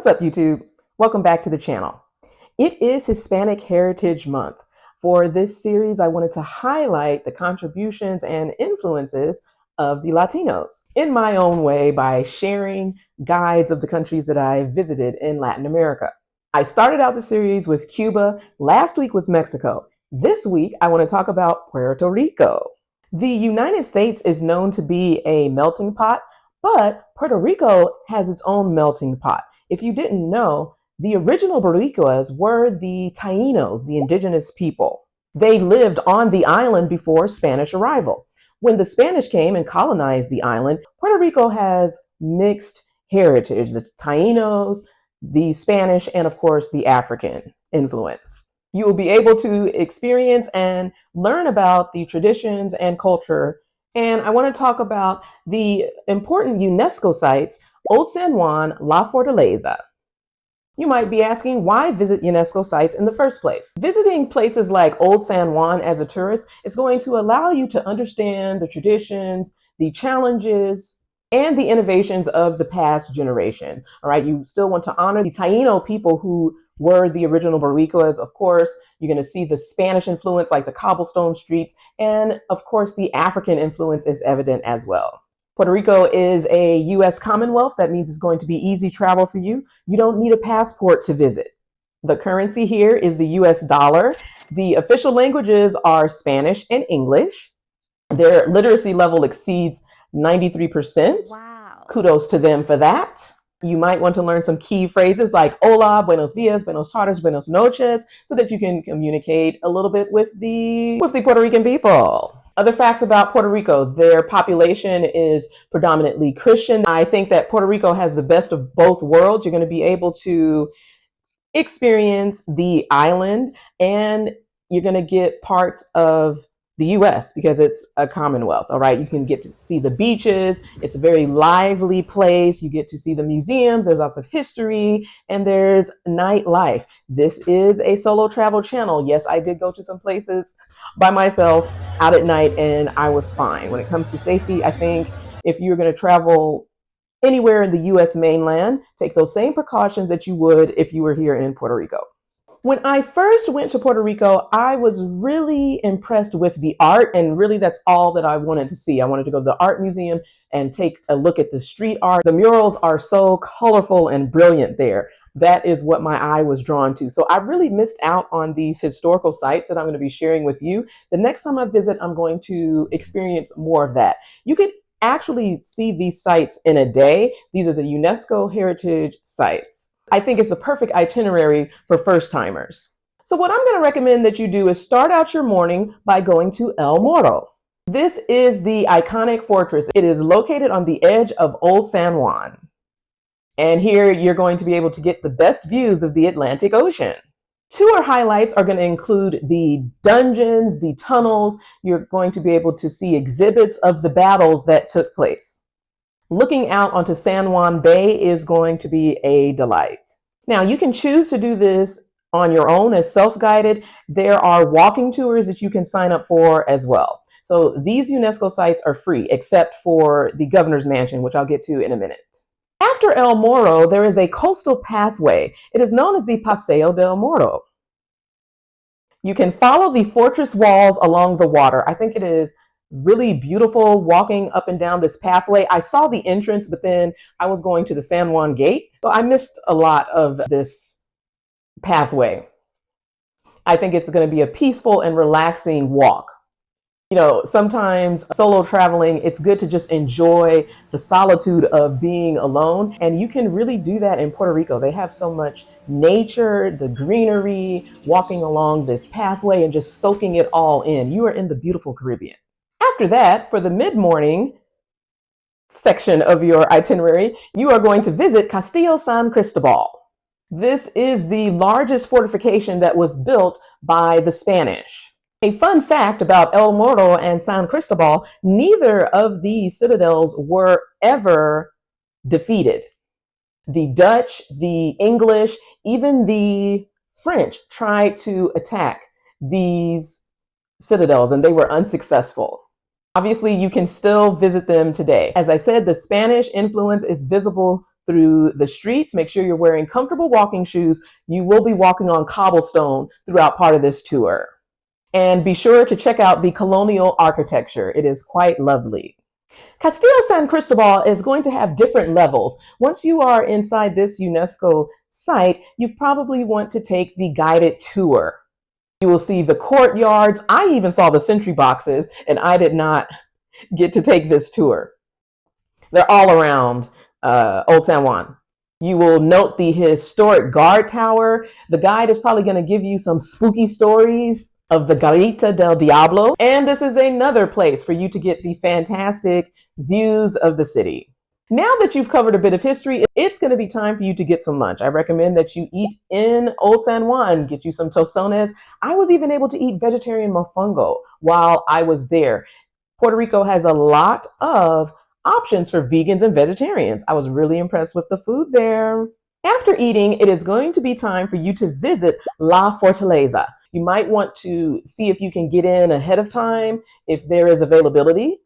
What's up, YouTube? Welcome back to the channel. It is Hispanic Heritage Month. For this series, I wanted to highlight the contributions and influences of the Latinos in my own way by sharing guides of the countries that I visited in Latin America. I started out the series with Cuba. Last week was Mexico. This week, I want to talk about Puerto Rico. The United States is known to be a melting pot, but Puerto Rico has its own melting pot. If you didn't know, the original Boricuas were the Taínos, the indigenous people. They lived on the island before Spanish arrival. When the Spanish came and colonized the island, Puerto Rico has mixed heritage, the Taínos, the Spanish, and of course the African influence. You will be able to experience and learn about the traditions and culture. And I want to talk about the important UNESCO sites, Old San Juan, La Fortaleza. You might be asking, why visit UNESCO sites in the first place? Visiting places like Old San Juan as a tourist is going to allow you to understand the traditions, the challenges, and the innovations of the past generation. All right, you still want to honor the Taíno people who were the original Boricuas. Of course, you're going to see the Spanish influence like the cobblestone streets, and of course the African influence is evident as well. Puerto Rico is a U.S. Commonwealth. That means it's going to be easy travel for you. You don't need a passport to visit. The currency here is the U.S. dollar. The official languages are Spanish and English. Their literacy level exceeds 93%. Wow. Kudos to them for that. You might want to learn some key phrases like hola, buenos dias, buenos tardes, buenos noches, so that you can communicate a little bit with the Puerto Rican people. Other facts about Puerto Rico: their population is predominantly Christian. I think that Puerto Rico has the best of both worlds. You're going to be able to experience the island, and you're going to get parts of the U.S. because it's a commonwealth. All right, you can get to see the beaches. It's a very lively place. You get to see the museums. There's lots of history, and there's nightlife. This is a solo travel channel. Yes, I did go to some places by myself out at night, and I was fine. When it comes to safety, I think if you're going to travel anywhere in the U.S. mainland, take those same precautions that you would if you were here in Puerto Rico. When I first went to Puerto Rico, I was really impressed with the art, and really that's all that I wanted to see. I wanted to go to the art museum and take a look at the street art. The murals are so colorful and brilliant there. That is what my eye was drawn to. So I really missed out on these historical sites that I'm going to be sharing with you. The next time I visit, I'm going to experience more of that. You could actually see these sites in a day. These are the UNESCO Heritage Sites. I think it's the perfect itinerary for first-timers. So what I'm going to recommend that you do is start out your morning by going to El Morro. This is the iconic fortress. It is located on the edge of Old San Juan. And here you're going to be able to get the best views of the Atlantic Ocean. Tour highlights are going to include the dungeons, the tunnels. You're going to be able to see exhibits of the battles that took place. Looking out onto San Juan Bay is going to be a delight. Now, you can choose to do this on your own as self-guided. There are walking tours that you can sign up for as well. So these UNESCO sites are free, except for the Governor's Mansion, which I'll get to in a minute. After El Morro, there is a coastal pathway. It is known as the Paseo del Morro. You can follow the fortress walls along the water. I think it is really beautiful walking up and down this pathway. I saw the entrance, but then I was going to the San Juan Gate, so I missed a lot of this pathway. I think it's going to be a peaceful and relaxing walk. You know, sometimes solo traveling, it's good to just enjoy the solitude of being alone. And you can really do that in Puerto Rico. They have so much nature, the greenery, walking along this pathway and just soaking it all in. You are in the beautiful Caribbean. After that, for the mid-morning section of your itinerary, you are going to visit Castillo San Cristobal. This is the largest fortification that was built by the Spanish. A fun fact about El Morro and San Cristobal: neither of these citadels were ever defeated. The Dutch, the English, even the French tried to attack these citadels, and they were unsuccessful. Obviously, you can still visit them today. As I said, the Spanish influence is visible through the streets. Make sure you're wearing comfortable walking shoes. You will be walking on cobblestone throughout part of this tour. And be sure to check out the colonial architecture. It is quite lovely. Castillo San Cristobal is going to have different levels. Once you are inside this UNESCO site, you probably want to take the guided tour. You will see the courtyards. I even saw the sentry boxes, and I did not get to take this tour. They're all around Old San Juan. You will note the historic guard tower. The guide is probably going to give you some spooky stories of the Garita del Diablo. And this is another place for you to get the fantastic views of the city. Now that you've covered a bit of history, it's going to be time for you to get some lunch. I recommend that you eat in Old San Juan, get you some tostones. I was even able to eat vegetarian mofongo while I was there. Puerto Rico has a lot of options for vegans and vegetarians. I was really impressed with the food there. After eating, it is going to be time for you to visit La Fortaleza. You might want to see if you can get in ahead of time if there is availability.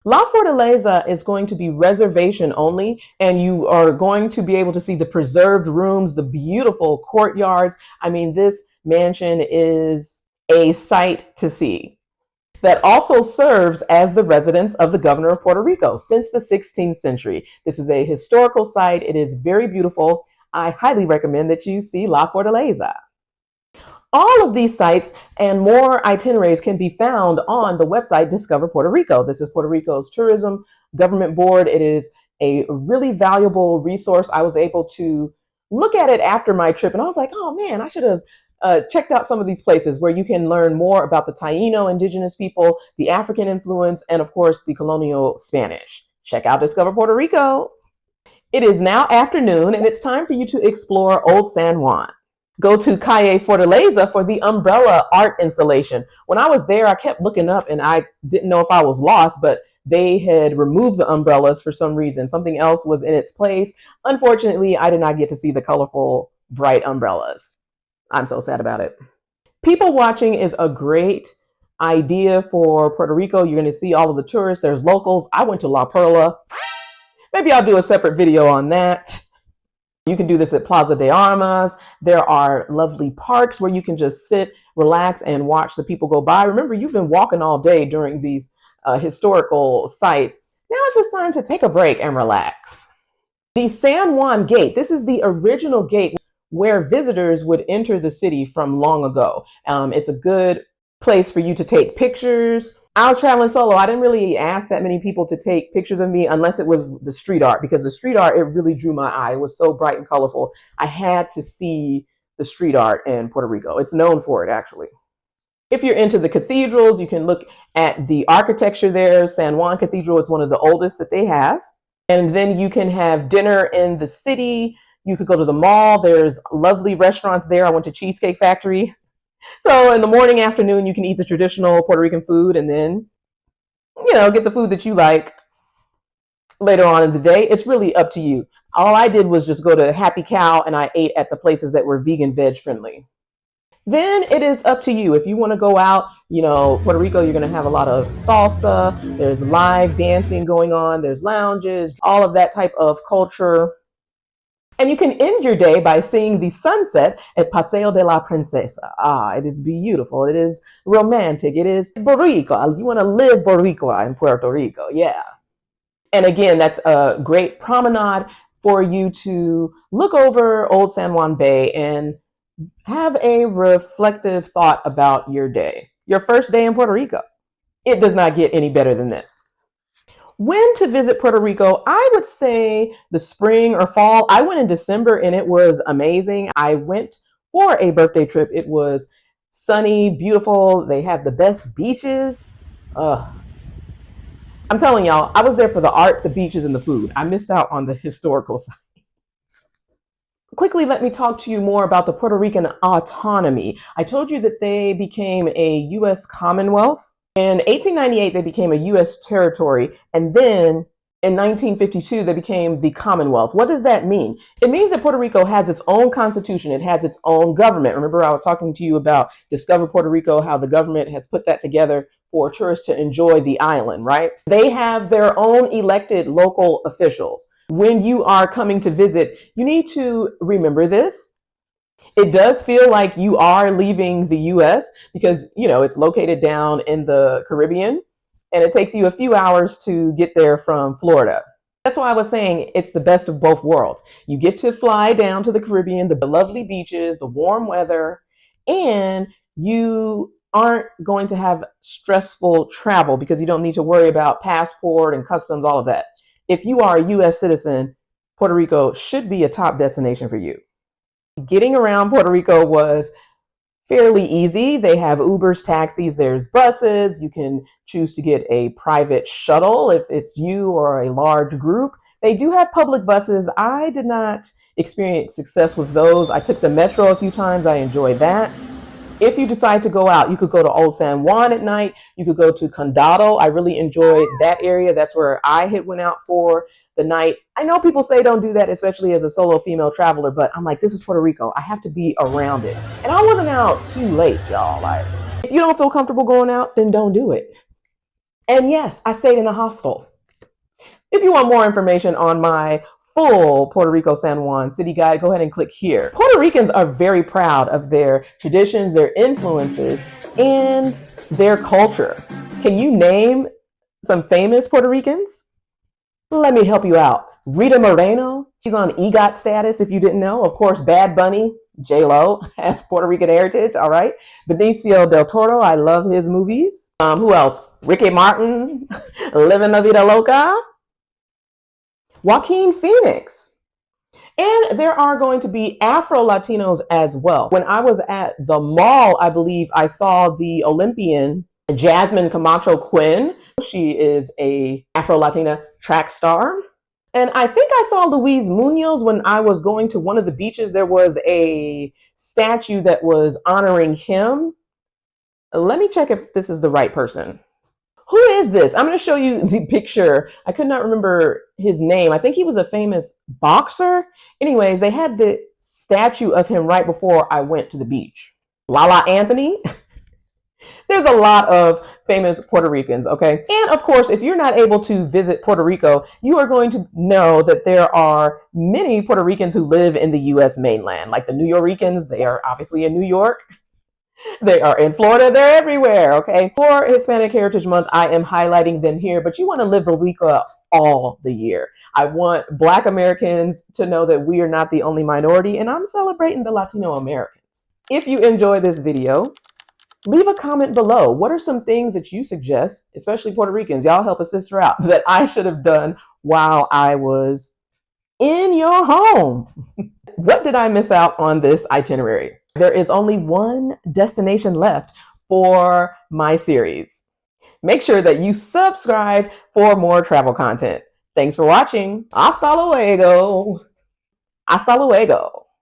La Fortaleza is going to be reservation only, and you are going to be able to see the preserved rooms, the beautiful courtyards. I mean, this mansion is a sight to see. That also serves as the residence of the governor of Puerto Rico since the 16th century. This is a historical site. It is very beautiful. I highly recommend that you see La Fortaleza. All of these sites and more itineraries can be found on the website Discover Puerto Rico. This is Puerto Rico's tourism government board. It is a really valuable resource. I was able to look at it after my trip, and I was like, oh man, I should have checked out some of these places where you can learn more about the Taino indigenous people, the African influence, and of course, the colonial Spanish. Check out Discover Puerto Rico. It is now afternoon, and it's time for you to explore Old San Juan. Go to Calle Fortaleza for the umbrella art installation. When I was there, I kept looking up and I didn't know if I was lost, but they had removed the umbrellas for some reason. Something else was in its place. Unfortunately, I did not get to see the colorful, bright umbrellas. I'm so sad about it. People watching is a great idea for Puerto Rico. You're going to see all of the tourists. There's locals. I went to La Perla. Maybe I'll do a separate video on that. You can do this at Plaza de Armas. There are lovely parks where you can just sit, relax, and watch the people go by. Remember, you've been walking all day during these historical sites. Now it's just time to take a break and relax. The San Juan Gate, this is the original gate where visitors would enter the city from long ago. It's a good place for you to take pictures. I was traveling solo. I didn't really ask that many people to take pictures of me unless it was the street art, because the street art, it really drew my eye. It was so bright and colorful. I had to see the street art in Puerto Rico. It's known for it, actually. If you're into the cathedrals, you can look at the architecture there. San Juan Cathedral is one of the oldest that they have. And then you can have dinner in the city. You could go to the mall. There's lovely restaurants there. I went to Cheesecake Factory. So in the morning, afternoon, you can eat the traditional Puerto Rican food and then, get the food that you like later on in the day. It's really up to you. All I did was just go to Happy Cow and I ate at the places that were vegan, veg friendly. Then it is up to you. If you want to go out, Puerto Rico, you're going to have a lot of salsa. There's live dancing going on. There's lounges, all of that type of culture. And you can end your day by seeing the sunset at Paseo de la Princesa. It is beautiful. It is romantic. It is Boricua. You want to live Boricua in Puerto Rico. Yeah. And again, that's a great promenade for you to look over Old San Juan Bay and have a reflective thought about your day. Your first day in Puerto Rico. It does not get any better than this. When to visit Puerto Rico, I would say the spring or fall. I went in December and it was amazing. I went for a birthday trip. It was sunny, beautiful. They have the best beaches. I'm telling y'all, I was there for the art, the beaches, and the food. I missed out on the historical side. Quickly, let me talk to you more about the Puerto Rican autonomy. I told you that they became a U.S. Commonwealth. In 1898, they became a U.S. territory, and then in 1952, they became the Commonwealth. What does that mean? It means that Puerto Rico has its own constitution. It has its own government. Remember, I was talking to you about Discover Puerto Rico, how the government has put that together for tourists to enjoy the island, right? They have their own elected local officials. When you are coming to visit, you need to remember this. It does feel like you are leaving the US because, it's located down in the Caribbean and it takes you a few hours to get there from Florida. That's why I was saying it's the best of both worlds. You get to fly down to the Caribbean, the lovely beaches, the warm weather, and you aren't going to have stressful travel because you don't need to worry about passport and customs, all of that. If you are a US citizen, Puerto Rico should be a top destination for you. Getting around Puerto Rico was fairly easy. They have Ubers, taxis, there's buses. You can choose to get a private shuttle if it's you or a large group. They do have public buses. I did not experience success with those. I took the metro a few times. I enjoyed that. If you decide to go out, you could go to Old San Juan at night. You could go to Condado. I really enjoyed that area. That's where I had went out for the night. I know people say don't do that, especially as a solo female traveler, but I'm like, this is Puerto Rico. I have to be around it. And I wasn't out too late, y'all. Like, if you don't feel comfortable going out, then don't do it. And yes, I stayed in a hostel. If you want more information on my full Puerto Rico San Juan city guide, go ahead and click here. Puerto Ricans are very proud of their traditions, their influences, and their culture. Can you name some famous Puerto Ricans? Let me help you out. Rita Moreno, she's on EGOT status if you didn't know. Of course, Bad Bunny, J-Lo has Puerto Rican heritage, all right. Benicio del Toro, I love his movies. Who else? Ricky Martin, Living La Vida Loca. Joaquin Phoenix. And there are going to be Afro-Latinos as well. When I was at the mall, I believe I saw the Olympian Jasmine Camacho Quinn. She is a Afro-Latina track star. And I think I saw Luis Munoz when I was going to one of the beaches. There was a statue that was honoring him. Let me check if this is the right person. Who is this? I'm going to show you the picture. I could not remember his name. I think he was a famous boxer. Anyways, they had the statue of him right before I went to the beach. Lala Anthony. There's a lot of famous Puerto Ricans, okay? And of course, if you're not able to visit Puerto Rico, you are going to know that there are many Puerto Ricans who live in the US mainland, like the New Yorkers. They are obviously in New York. They are in Florida. They're everywhere, okay? For Hispanic Heritage Month, I am highlighting them here, but you want to live Boricua all the year. I want Black Americans to know that we are not the only minority, and I'm celebrating the Latino Americans. If you enjoy this video, leave a comment below. What are some things that you suggest, especially Puerto Ricans, y'all help a sister out, that I should have done while I was in your home? What did I miss out on this itinerary? There is only one destination left for my series. Make sure that you subscribe for more travel content. Thanks for watching. Hasta luego. Hasta luego.